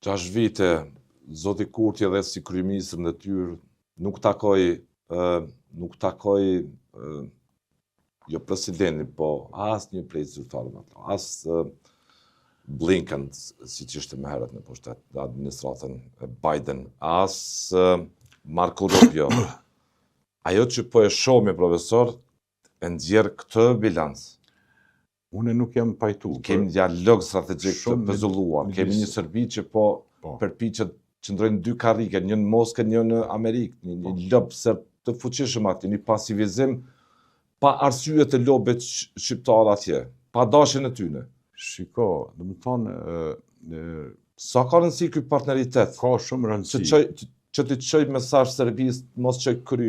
6 vite, zoti Kurti edhe si kryeministër në detyrë nuk takoi jo presidentin, po as një prej zyrtarëve, as Blinken, siç ishte më herët në pushtet, në administratën Biden, as Marco Rubio. Ajo që po e shoh me profesor, e nxjerr këtë bilanc. Unë nuk jam pajtu. Kemi dialog strategjik të pezulluar. Kemi një Serbi që po përpiqet qëndrojnë dy karrike, një në Moskë, një në Amerikë, një lobë të fuqishëm aty, një pasivizim pa arsye të lobët shqiptar atje, pa dashjen e tyre. Shiko, do të thonë, sa ka rëndësi ky partneritet? Ka shumë rëndësi. Që ti çoj mesazh Serbisë, mos çoj kry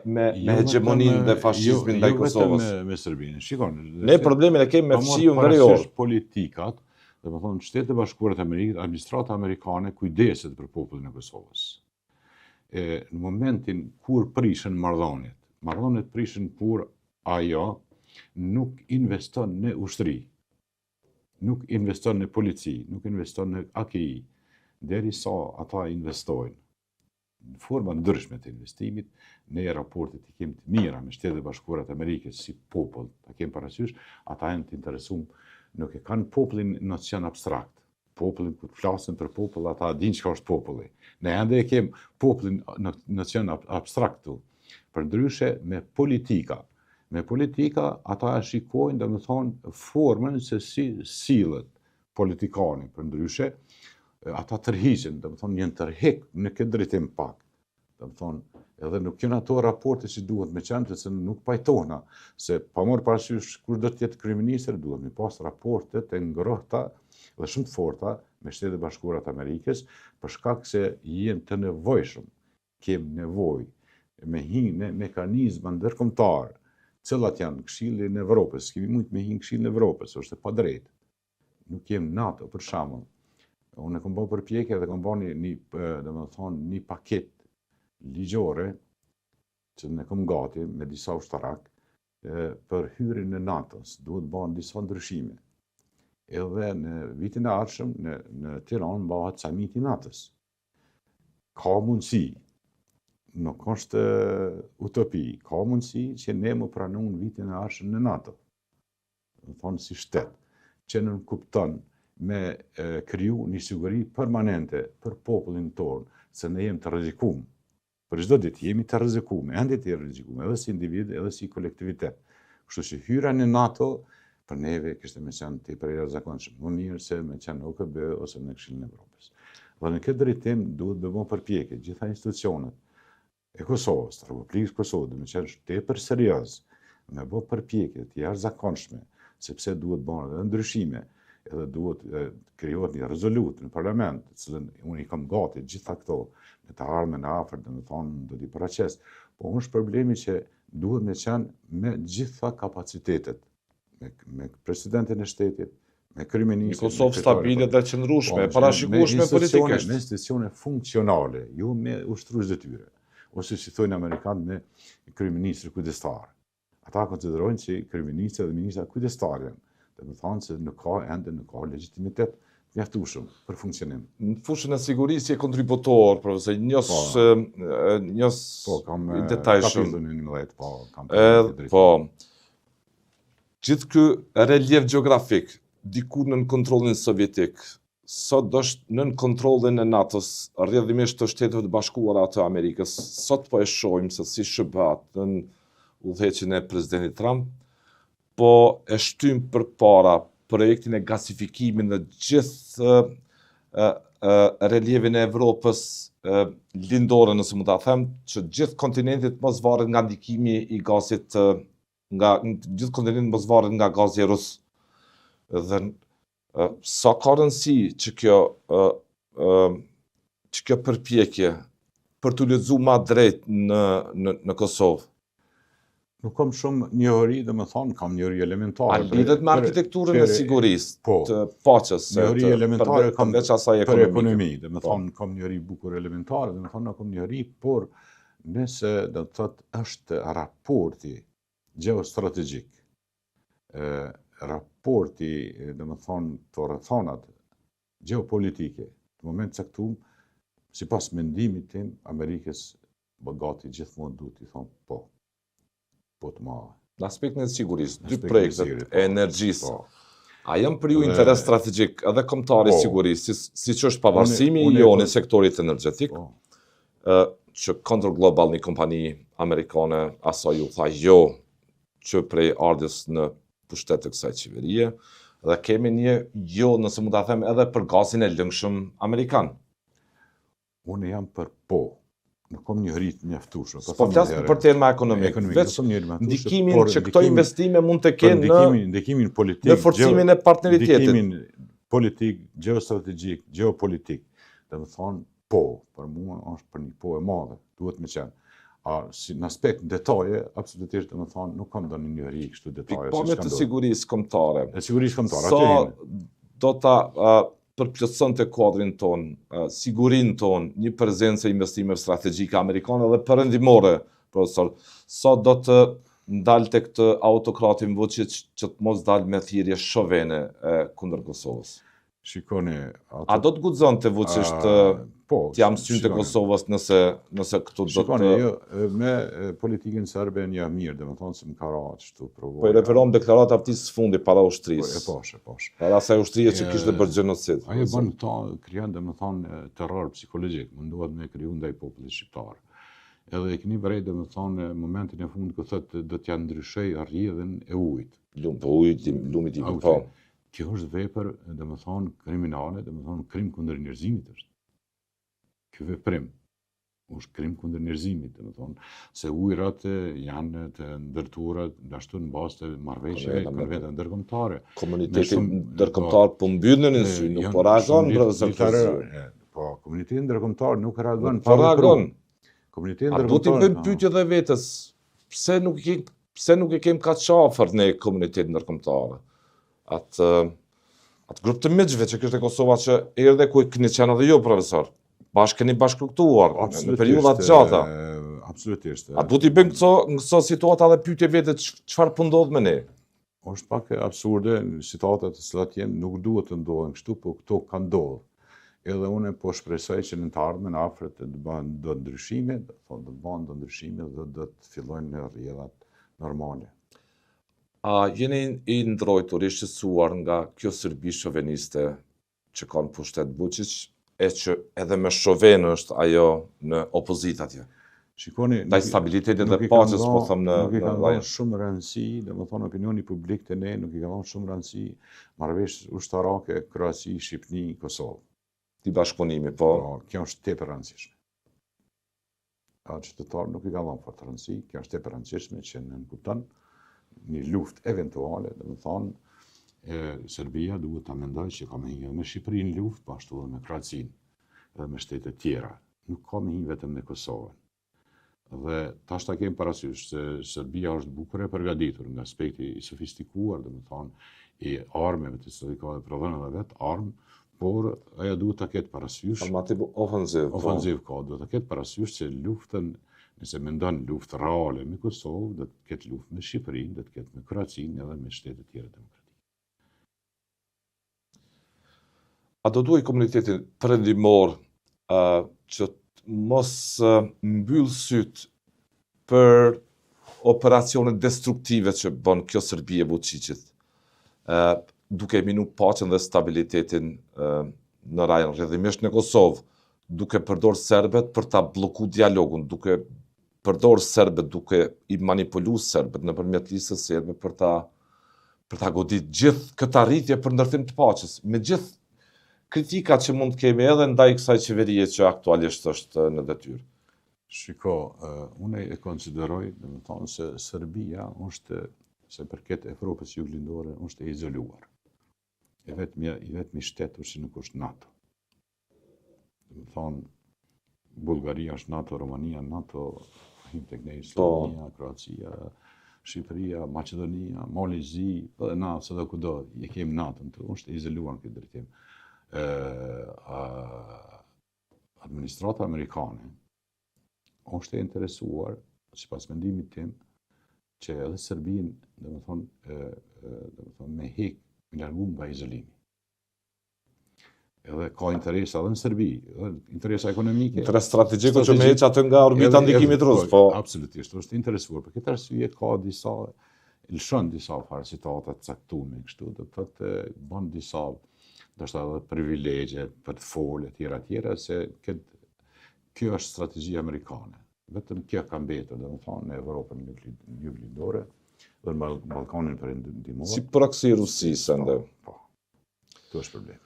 me hegemoninë dhe fashizmin ndaj Kosovës. Jo me Serbinë. Shikon. Ne problemin e kemi me fshiun verior. Politikat, do të thonë Shtetet e Bashkuara të Amerikës, administrata amerikane kujdeset për popullin e Kosovës. Në momentin kur prishen marrëdhëniet prishen kur ajo nuk investon në ushtri, nuk investon në polici, nuk investon në AKI, derisa ata investojnë në forma ndryshme të investimit, ne raportet i kemi të mira me Shtetet e Bashkuara të Amerikës si popull, ta kemi parasysh, ata janë të interesuar, nuk e kanë popullin nocion abstrakt. Popullin, kur flasin për popull, ata dinë çka është populli. Ne ende e kemi popullin nocion abstrakt tu. Përndryshe me politika. Me politika ata e shikojnë, domethënë, formën se si sillet politikani. Përndryshe ata tërhiqen, domethënë janë tërheq në këtë drejtim pak. Domethënë, edhe nuk janë ato raporte që duhet me qenë, se nuk pajtohna, se pa marrë parasysh kur do të jetë kryeministër, duhet me pas raporte të ngrohta dhe shumë të forta me Shtetet e Bashkuara të Amerikës, për shkak se janë të nevojshëm, kemi nevojë me hinë në mekanizma ndërkombëtar, cilat janë Këshilli i Evropës, kemi mund me hinë Këshillin e Evropës, është e padrejtë. Nuk jemi NATO për shembull. Unë kam bërë përpjekje dhe kam bërë një paket ligjore që ne kam gati me disa ushtarak për hyrjen në NATO-s, duhet bëhen disa ndryshime. Edhe në vitin e ardhshëm në Tiranë bëhet samiti i NATO-s. Ka mundësi, nuk është utopi, ka mundësi që ne më pranojmë vitin e ardhshëm në NATO. Do thonë si shtet, që nuk kupton me kriju një siguri permanente për popullin tonë, se ne jemi të rrezikuar. Për çdo ditë jemi të rrezikuar, ende të rrezikuar, edhe si individ, edhe si kolektivitet. Kështu që hyra në NATO për neve kishte më qenë tepër e jashtëzakonshme, më mirë se me qenë në OKB ose në Këshillin e Evropës. Dhe në këtë drejtim duhet të bëjmë përpjekje gjitha institucionet e Kosovës, të Republikës Kosovës, dhe me qenë tepër serioz, me bë përpjekje të jashtëzakonshme, sepse duhet bëhen edhe ndryshime, edhe duhet krijohet një rezolut në parlament, të cilën unë i kam gati gjitha këto, me të ardhmen e afërt, domethënë do t'i paraqes. Po është problemi që duhet me qenë me gjitha kapacitetet, me presidentin e shtetit, me kryeministrin. Një Kosovë stabile dhe qëndrueshme, parashikueshme politikisht. Me institucione funksionale, jo me ushtrues detyre, ose si thonë amerikanë me kryeministri kujdestar. Ata konsiderojnë që kryeministri dhe ministra kujdestar janë. Dhe thonë se nuk ka legitimitet mjaftueshëm për funksionim. Në fushën e sigurisë je kontributor, profesor, njës detajshëm. Po. Gjithë ky relief gjeografik, diku nën kontrollin sovjetik, sot është nën kontrollin e NATO-s, rrjedhimisht të Shteteve të Bashkuara të Amerikës. Sot po e shohim se si shëbat në udhëheqjen e presidentit Trump, po e shtym përpara projektin e gasifikimit në gjithë relievin e Evropës lindore, nëse mund ta them, që gjithë kontinentit mos varet nga ndikimi i gazit gjithë kontinentit mos varet nga gazi rus. Dhe sa ka rëndësi që kjo përpjekje për t'u lexuar më drejt në Kosovë. Nuk kam shumë njohuri, domethënë kam njohuri elementare. A lidhet me arkitekturën e sigurisë, të paqes, njohuri elementare kam veç asaj për ekonomi, domethënë kam njohuri bukur elementare, domethënë kam njohuri, por nëse do të thotë është raporti gjeostrategjik, raporti domethënë të rrethonat gjeopolitike Në moment caktuar, sipas mendimit tim, Amerikës gati gjithmonë duhet i thonë po të madhe. Në aspektin e sigurisë, dy projektet e energjisë, a janë për ju Dhe- interes strategjik edhe kombëtar i Po. sigurisë, siç është pavarësimi Unë- jo në sektorit energjetik, Po. që Condor Global, një kompani amerikane, asaj u tha jo që prej ardhjes në pushtet të kësaj qeverie, dhe kemi një jo, nëse mund ta them, edhe për gazin e lëngshëm amerikan. Unë jam për po. Nuk kam një ritm mjaftueshëm. Po flas për tema ekonomike, veç ndikimin që këto investime mund të kenë në ndikimin politik, forcimin e partneritetit. ndikimin politik, geostrategjik, geopolitik. Domethënë po, për mua është për një po e madhe, duhet me qenë. Si në aspekt detaje, absolutisht domethënë nuk kam ndonjë njëri kështu detaje. Pikpamje të sigurisë kombëtare. E sigurisë kombëtare, Sa atë jemi. do ta përplotësonte kuadrin ton, sigurinë ton, një prezencë e investimeve strategjike amerikane dhe perëndimore, profesor, sa do të ndalte këtë autokrati në Vučić që të mos dalë me thirrje shovene kundër Kosovës. Shikoni, A do të guxonte Vučić të jam synë të Kosovës nëse këtu do të... Shikoni, jo, me politikën serbe një mirë, domethënë se më ka ra ashtu provoja. Po i referon deklarata vtisë së fundit para ushtrisë. Po, e posh. Para asaj ushtrie që kishte bërë gjenocid. Ajo bën këto krijon domethënë terror psikologjik, mundohet me kriju ndaj popullit shqiptar. Edhe e keni vërejt domethënë momentin e fundit ku thotë do t'ja ndryshoj rrjedhën e ujit. Lumit i po. Kjo është vepër domethënë kriminale, domethënë krim kundër njerëzimit është. Ky veprim është krim kundër njerëzimit, domethënë se ujërat janë të ndërtuara ashtu në bazë të marrëveshjeve konvente ndërkombëtare. Komuniteti ndërkombëtar po mbyllën në sy, nuk po reagon profesor. Po, komuniteti ndërkombëtar nuk reagon. Po reagon. Komuniteti ndërkombëtar. A do t'i bëjmë pyetje edhe vetes, pse nuk e kemi kaq afër ne komunitetin ndërkombëtar? Atë grup të miqve që kishte Kosova që erdhe ku keni qenë edhe jo, profesor. Keni bashkëluktuar në periudha të gjata. Absolutisht. A do t'i bëjmë këso situata dhe pyetje vete çfarë po ndodh me ne? Është pak absurde, situatat të cilat janë nuk duhet të ndodhen kështu, po këto kanë ndodhur. Edhe unë po shpresoj që në të ardhmen afër të bëhen do ndryshime, dhe do të fillojnë në rrjedhat normale. A jeni i ndrojtur, i shqetësuar nga kjo Serbi shoveniste që ka në pushtet Vučić, e që edhe me shoven është ajo në opozit atje? Shikoni, ndaj stabilitetit dhe paqes, po them në nuk i ka dhënë shumë rëndësi, domethënë opinioni publik të ne nuk i ka dhënë shumë rëndësi marrëveshjes ushtarake Kroaci, Shqipëri, Kosovë. Ti bashkëpunimi, po. Kjo është tepër e rëndësishme. Qytetarët nuk i ka dhënë fort rëndësi, kjo është tepër e rëndësishme që në kupton një luftë eventuale, domethënë Serbia duhet ta mendojë që ka me hyrë me Shqipërinë në luftë, po ashtu edhe me Kroacinë dhe me shtete tjera. Nuk ka me hyrë vetëm me Kosovën. Dhe tash ta kemi parasysh se Serbia është bukur e përgatitur nga aspekti i sofistikuar, domethënë i armëve të cilat ka prodhon edhe vet armë, por ajo duhet ta ketë parasysh armativ ofensiv ka, duhet ta ketë parasysh se luftën, nëse mendon luftë reale me Kosovë, do të ketë luftë me Shqipërinë, do të ketë me Kroacinë edhe me shtete tjera demokratike. A do duhet komuniteti perëndimor që mos mbyll syt për operacione destruktive që bën kjo Serbi e Vučićit, duke minu paqen dhe stabilitetin në rajon rrjedhimisht në Kosovë, duke përdor serbet për ta blloku dialogun, duke përdor serbet, duke i manipulu serbet nëpërmjet listës serbe për ta godit gjithë këtë arritje për ndërtim të paqes, me gjithë kritikat që mund të kemi edhe ndaj kësaj qeverie që aktualisht është në detyrë. Shiko, unë e konsideroj, domethënë se Serbia është, se përket Evropës juglindore, është e izoluar. I vetmi shtetur që nuk është NATO. Domethënë, Bullgaria është NATO, Romania NATO, hyn tek ne Slovenia, Kroacia, Shqipëria, Maqedonia, Malezi, edhe na sado kudo, e kemi NATO-n, është e izoluar në këtë drejtim. Administrata amerikane është e interesuar, sipas mendimit tim, që edhe Serbinë, domethënë me hek, me largu nga izolimi. edhe ka interesa edhe në Serbi, edhe interesa ekonomike. Interes strategjik që me heq atë nga orbita ndikimit rus, po. Absolutisht, është interesuar. Për këtë arsye ka disa, lëshon disa farë citatat caktuar kështu, do të thotë bën disa ndoshta edhe privilegje, portfolio tjera, se kjo është strategji amerikane. Vetëm kjo ka mbetur, domethënë në Evropën juglindore dhe në Ballkanin perëndimor. Si proksi Rusisë ende. Po. Kjo është problem.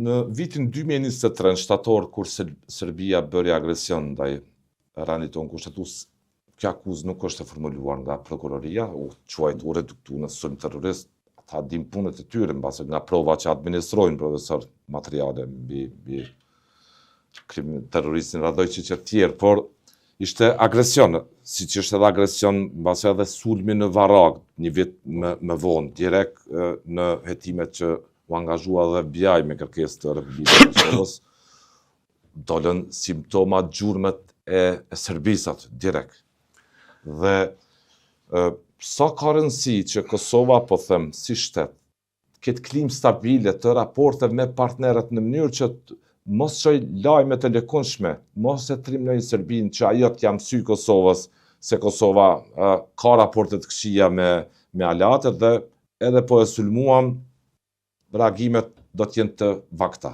Në vitin 2023 në shtator, kur Serbia bëri agresion ndaj ranit tonë kushtetues, kjo akuzë nuk është e formuluar nga prokuroria, u reduktu në sulm terrorist. Ata dim punët e tyre, mbase nga prova që administrojnë profesor materiale mbi terroristin Radojčić e tjerë, por ishte agresion, si që është edhe agresion, mbase edhe sulmi në Varag, një vit më vonë, direkt në hetimet që u angazhua dhe FBI me kërkesë të Republikës së Kosovës, dolën simptomat gjurmët e Serbisat direkt. Dhe sa ka rëndësi që Kosova, po them, si shtet, këtë klim stabile të raporte me partnerët në mënyrë që mos çoj lajme të lëkundshme, mos e trimnojnë Serbinë që ajo t'ja mësy Kosovës se Kosova ka raporte të këqija me aleatët dhe edhe po e sulmuam, reagimet do t'jenë të vakta.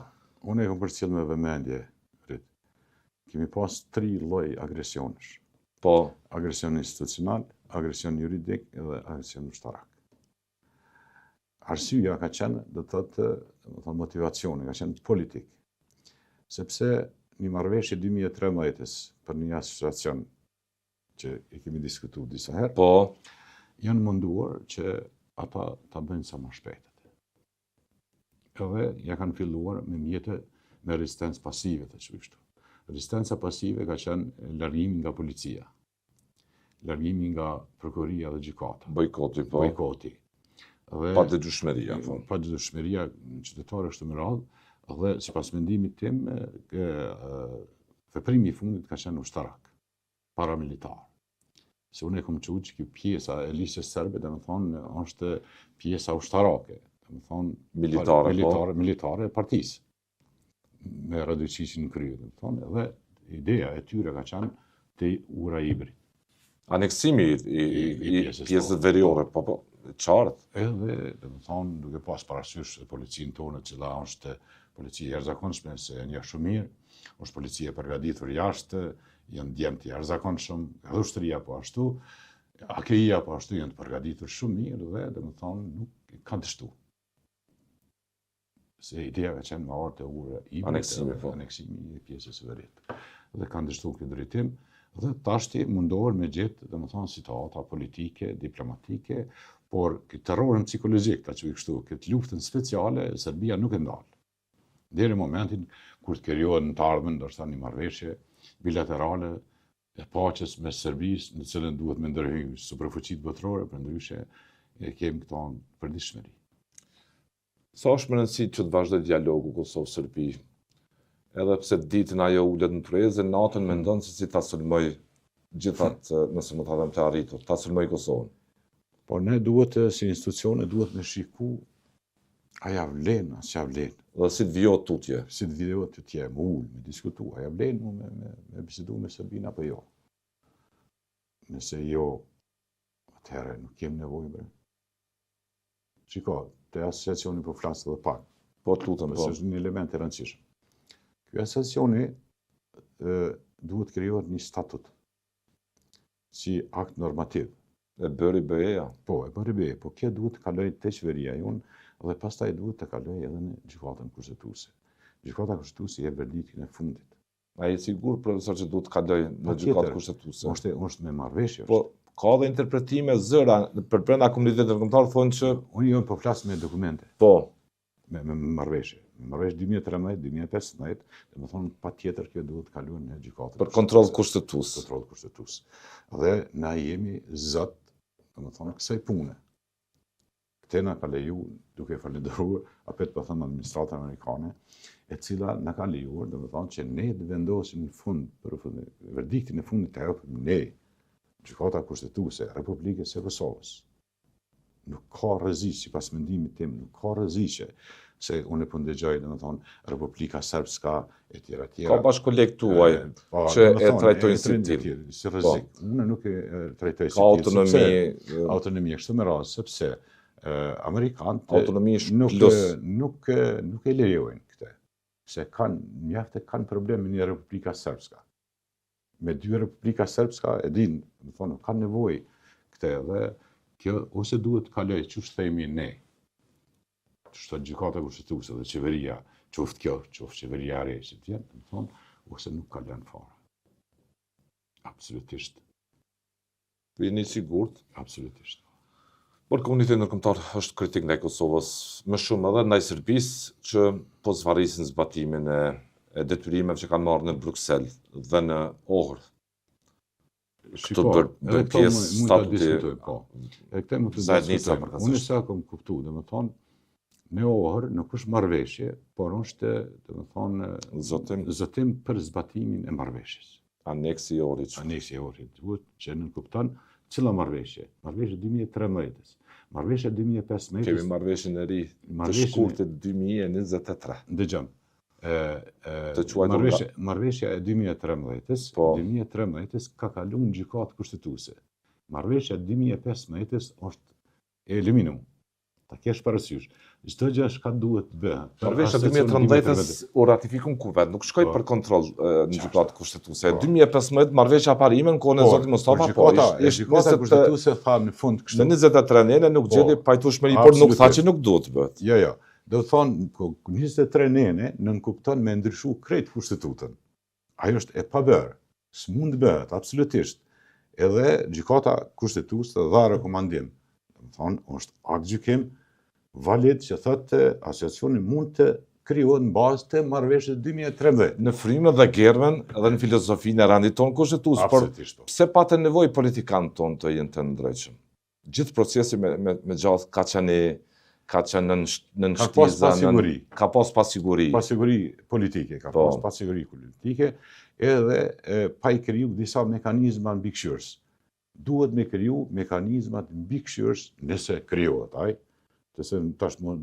Unë e kam përcjell me vëmendje, Rit. Kemi pas 3 lloj agresionesh. Po. Agresion institucional, agresion juridik edhe agresion ushtarak. Arsyeja ka qenë, do të thotë, motivacioni, ka qenë politik. Sepse një marrëveshje 2013 për një asociacion që i kemi diskutuar disa herë, po, janë munduar që ata ta bëjnë sa më shpejt. Edhe ja kanë filluar me mjete me rezistencë pasive të kështu. Rezistenca pasive ka qenë largimi nga policia, largimi nga prokuroria dhe gjykata. Bojkoti, po. Bojkoti. Pa dëgjueshmëria, po. Pa dëgjueshmëria qytetare kështu me radhë, dhe sipas mendimit tim, veprimi i fundit ka qenë ushtarak, paramilitar. Se unë e kam thënë që kjo pjesa e lisës serbe, domethënë, është pjesa ushtarake, domethënë militare e partisë, me Radojčićin në krye, domethënë, dhe ideja e tyre ka qenë të ura ibrit. Aneksimi i pjesës veriore, po, qartë. Edhe, domethënë, duke pas parasysh policinë tonë, cila është policia e jashtëzakonshme, se e njeh shumë mirë, është policia e përgatitur jashtë, janë djemt të jashtëzakonshëm, edhe ushtria po ashtu, AKI-ja po ashtu janë të përgatitur shumë mirë dhe domethënë nuk kanë dështu. Se ideja ka qenë me ardhë të ure aneksimi i pjesës së verit. Dhe kanë dështu këtë drejtim, dhe tashti mundohen me gjetë, domethënë, situata politike, diplomatike, por këtë terrorin psikologjik, ta quaj kështu, këtë luftën speciale, Serbia nuk e ndal. Deri në momentin kur të krijohet në të ardhmen, ndoshta një marrëveshje bilaterale e paqes mes Serbisë, në cilën duhet me ndërhyjë superfuqitë botërore, përndryshe e kemi këto përditshmëri. Sa është më rëndësishme që të vazhdoj dialogu Kosovë-Serbi? Edhe pse ditën ajo ulet në Trezë, natën mendon se si ta sulmoj gjithat, nëse më ta them të arritur, ta sulmoj Kosovën. Por ne duhet, si institucione, duhet me shiku a ja vlen, as ja vlen. Dhe si të vjohet tutje. Si të vjohet tutje, me ullë, me diskutu, a ja vlen me bisedu me Serbinë apo jo. Nëse jo, atëherë nuk kem nevojë bre. Shiko, te asociacioni po flasë edhe pak. Po të lutem, po. Është një element i rëndësishëm. Ky asociacioni duhet krijohet një statut si akt normativ. E bëri BE-ja. Po, e bëri BE, po kjo duhet të kalojë te qeveria jonë dhe pastaj duhet të kalojë edhe në gjykatën kushtetuese. Gjykata kushtetuese jep verdiktin e fundit. A je sigur, profesor, që duhet të kalojë në gjykatë kushtetuese? Është me marrëveshje. Po, ka dhe interpretime zëra për brenda komunitetit ndërkombëtar thonë që unë jo po flas me dokumente. Po, me marrëveshje. Me marrëveshje 2013-2015, domethënë patjetër kjo duhet të kalojë në gjykatën. Për kontroll kushtetues. Kontroll kushtetues. Dhe na jemi zot, domethënë kësaj pune. Këtë na ka leju, duke falenderuar, apet po them administratën amerikane, e cila na ka lejuar, domethënë që ne të vendosim në fund për verdiktin e fundit të japim ne, gjykata kushtetuese e Republikës së Kosovës. nuk ka rrezik, sipas mendimit tim, nuk ka rrezik se unë po ndëgjoj, domethënë, Republika Srpska e tjera. Ka bashkoleg tuaj që e trajtojnë si tillë. Si rrezik. Unë nuk e trajtoj si tillë. Ka autonomi kështu me radhë, sepse amerikanët nuk e lejojnë këtë. Se kanë problem me një Republika Srpska. Me dy Republika Srpska e din, domethënë, kanë nevojë këtë dhe kjo ose duhet të kaloj çu themi ne. Çdo gjykata kushtetuese dhe qeveria, qoftë kjo, qoftë qeveria e re, si të jetë, domethënë, ose nuk kalon fare. Absolutisht. Jeni sigurt? Absolutisht. Por komuniteti ndërkombëtar është kritik ndaj Kosovës, më shumë edhe ndaj Serbisë, që po zvarisin zbatimin e detyrimeve që kanë marrë në Bruksel dhe në Ohër. Këtë bërë pjesë statuti. E këtë më të diskutojmë. Unë sa kam kuptuar, domethënë, në Ohër nuk është marrëveshje, por është, domethënë, zotim për zbatimin e marrëveshjes. Aneksi i Ohrit. Aneksi i Ohrit. Duhet që nënkupton cila marrëveshje. Marrëveshja 2013. Marrëveshja 2015. Kemi marrëveshjen e ri të shkurtit 2023. Dëgjom. Marrëveshja e 2013-s, 2013-s ka kaluar në gjykatë kushtetuese. Marrëveshja e 2015-s është e eliminum. Ta kesh parasysh. Çdo gjë që duhet të bëhet. Marrëveshja e 2013-s u ratifikon kuvet, nuk shkoi për kontroll në gjykatë kushtetuese. 2015 marrëveshja e parë në kohën e zotit Mustafa, po gjykata kushtetuese tha në fund kështu. Në 23 nënë nuk gjeti pajtueshmëri, por nuk tha që nuk duhet të bëhet. Jo. Do të thonë, 23 nënë nënkupton me ndryshu krejt kushtetutën. Ajo është e pabërë, s'mund të bëhet, absolutisht. Edhe gjykata kushtetuese dha rekomandim. Do të thonë, është akt gjykim valid që thotë asociacioni mund të krijohet në bazë të marrëveshjes 2013. Në frymën dhe germen edhe në filozofinë e rendit tonë kushtetues, por pse patën nevojë politikanët tonë të jenë të ndrejshëm? Gjithë procesi me gjatë ka qenë në nështiza, ka pas pasiguri. Pasiguri politike, edhe pa i kriju disa mekanizma mbikëqyrës. Duhet me kriju mekanizmat mbikëqyrës nëse krijohet ai. Tëse tash më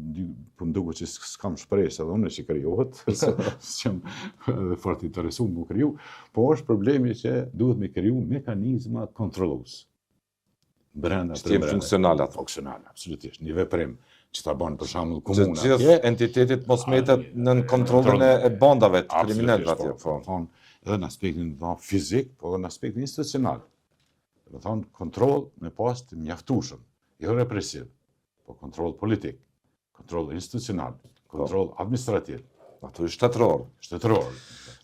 duket që s'kam shpresë edhe unë që krijohet, s'jam fort interesuar më kriju, po është problemi që duhet me kriju mekanizma kontrollues. Brenda funksionale, absolutisht, një veprim që ta bën për shembull komuna. Që gjithë entitetet mos metet në kontrollin e bandave të kriminalëve atje, po. Edhe në aspektin fizik, po edhe në aspektin institucional. Do të thonë kontroll me pas të mjaftueshëm, jo represiv, po kontroll politik, kontroll institucional, kontroll administrativ. Ato shtetëror.